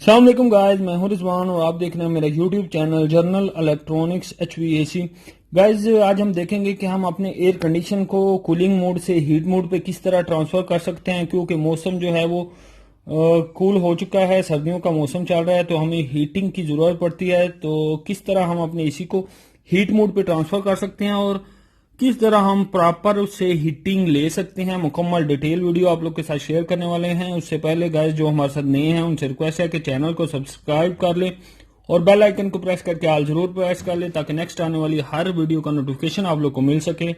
अस्सलाम वालेकुम गाइस, मैं हूं रिजवान और आप देख रहे हैं मेरा YouTube channel journal electronics HVAC। Guys, आज हम देखेंगे कि हम अपने एयर कंडीशन को कूलिंग मोड से हीट मोड पे किस तरह ट्रांसफर कर सकते हैं, क्योंकि मौसम जो है वो कूल हो चुका है, सर्दियों का मौसम चल रहा है तो हमें हीटिंग की ज़रूरत पड़ती है। तो किस तरह हम अपने एसी को हीट मोड पे ट्रांसफर कर सकते हैं और किस तरह हम प्रॉपर उससे हीटिंग ले सकते हैं, मुकम्मल डिटेल वीडियो आप लोग के साथ शेयर करने वाले हैं। उससे पहले गाइस, जो हमारे साथ नए हैं उनसे रिक्वेस्ट है कि चैनल को सब्सक्राइब कर लें और बेल आइकन को प्रेस करके ऑल जरूर प्रेस कर लें ताकि नेक्स्ट आने वाली हर वीडियो का नोटिफिकेशन आप लोग को मिल सके।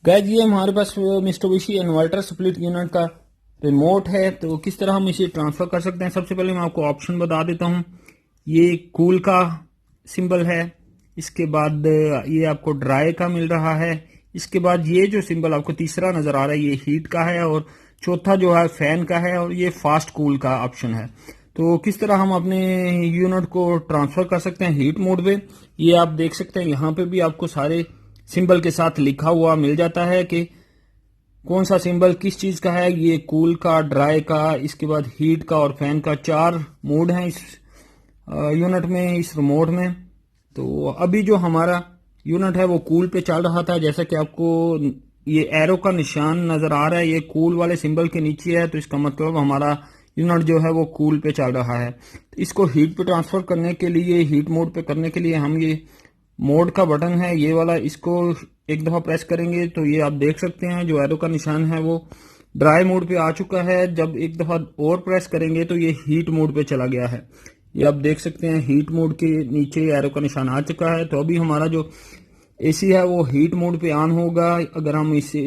गाइस, ये हमारे पास मित्सुबिशी इन्वर्टर स्प्लिट यूनिट का रिमोट है। तो किस तरह हम इसे ट्रांसफर कर सकते हैं, सबसे पहले मैं आपको ऑप्शन बता देता हूँ। ये कूल का सिंबल है, इसके बाद ये आपको ड्राई का मिल रहा है, इसके बाद ये जो सिंबल आपको तीसरा नजर आ रहा है ये हीट का है, और चौथा जो है फैन का है, और ये फास्ट कूल का ऑप्शन है। तो किस तरह हम अपने यूनिट को ट्रांसफर कर सकते हैं हीट मोड पे, ये आप देख सकते हैं। यहाँ पे भी आपको सारे सिंबल के साथ लिखा हुआ मिल जाता है कि कौन सा सिंबल किस चीज का है। ये कूल का, ड्राई का, इसके बाद हीट का और फैन का, 4 मोड हैं इस यूनिट में, इस रिमोट में। तो अभी जो हमारा यूनिट है वो कूल पे चल रहा था, जैसा कि आपको ये एरो का निशान नजर आ रहा है, ये कूल वाले सिंबल के नीचे है, तो इसका मतलब हमारा यूनिट जो है वो कूल पे चल रहा है। तो इसको हीट पे ट्रांसफर करने के लिए, हीट मोड पे करने के लिए हम ये मोड का बटन है ये वाला, इसको एक दफा प्रेस करेंगे तो ये आप देख सकते हैं जो एरो का निशान है वो ड्राई मोड पे आ चुका है। जब एक दफा और प्रेस करेंगे तो ये हीट मोड पे चला गया है। ये आप देख सकते हैं हीट मोड के नीचे एरो का निशान आ चुका है। तो अभी हमारा जो एसी है वो हीट मोड पे ऑन होगा। अगर हम इसे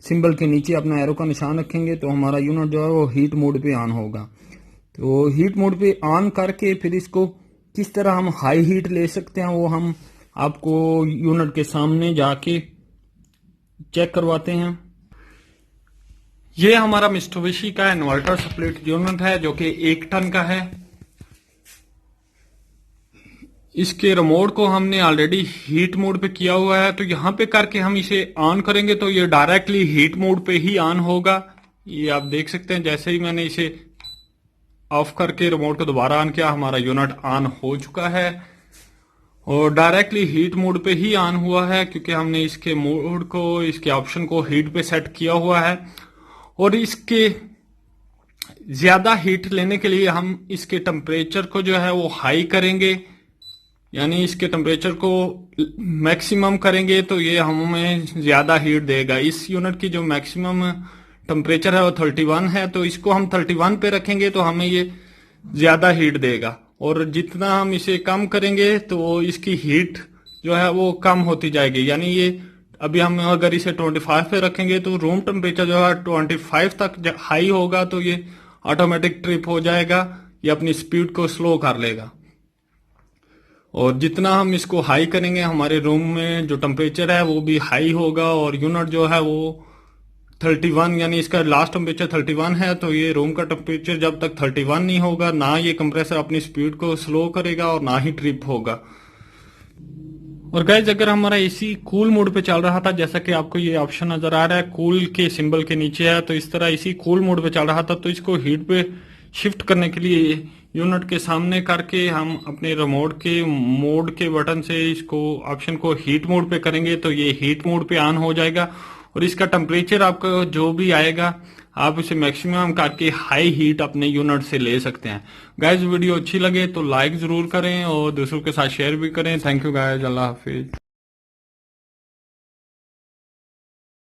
सिंबल के नीचे अपना एरो का निशान रखेंगे तो हमारा यूनिट जो है वो हीट मोड पे ऑन होगा। तो हीट मोड पे ऑन करके फिर इसको किस तरह हम हाई हीट ले सकते हैं वो हम आपको यूनिट के सामने जाके चेक करवाते हैं। ये हमारा मित्सुबिशी का इन्वर्टर स्प्लिट यूनिट है जो कि 1 टन का है। इसके रिमोट को हमने ऑलरेडी हीट मोड पे किया हुआ है, तो यहाँ पे करके हम इसे ऑन करेंगे तो ये डायरेक्टली हीट मोड पे ही ऑन होगा। ये आप देख सकते हैं, जैसे ही मैंने इसे ऑफ करके रिमोट को दोबारा ऑन किया हमारा यूनिट ऑन हो चुका है और डायरेक्टली हीट मोड पे ही ऑन हुआ है, क्योंकि हमने इसके मोड को, इसके ऑप्शन को हीट पे सेट किया हुआ है। और इसके ज्यादा हीट लेने के लिए हम इसके टेम्परेचर को जो है वो हाई करेंगे, यानी इसके टेम्परेचर को मैक्सिमम करेंगे तो ये हमें ज्यादा हीट देगा। इस यूनिट की जो मैक्सिमम टेम्परेचर है वो 31 है, तो इसको हम 31 पे रखेंगे तो हमें ये ज्यादा हीट देगा। और जितना हम इसे कम करेंगे तो इसकी हीट जो है वो कम होती जाएगी। यानी ये अभी हम अगर इसे 25 पे रखेंगे तो रूम टेम्परेचर जो है 25 तक हाई होगा, तो ये ऑटोमेटिक ट्रिप हो जाएगा, ये अपनी स्पीड को स्लो कर लेगा। और जितना हम इसको हाई करेंगे हमारे रूम में जो टेम्परेचर है वो भी हाई होगा, और यूनिट जो है वो 31, यानी इसका लास्ट टेम्परेचर 31 है, तो ये रूम का टेम्परेचर जब तक 31 नहीं होगा ना ये कंप्रेसर अपनी स्पीड को स्लो करेगा और ना ही ट्रिप होगा। और गाइज, अगर हमारा एसी कूल मोड पे चल रहा था, जैसा कि आपको ये ऑप्शन नजर आ रहा है कूल के सिंबल के नीचे है, तो इस तरह एसी कूल मोड पे चल रहा था, तो इसको हीट पे शिफ्ट करने के लिए यूनिट के सामने करके हम अपने रिमोट के मोड के बटन से इसको ऑप्शन को हीट मोड पे करेंगे तो ये हीट मोड पे ऑन हो जाएगा। और इसका टेम्परेचर आपका जो भी आएगा आप इसे मैक्सिमम करके हाई हीट अपने यूनिट से ले सकते हैं। गाइज, वीडियो अच्छी लगे तो लाइक जरूर करें और दूसरों के साथ शेयर भी करें। Thank you guys, Allah Hafiz.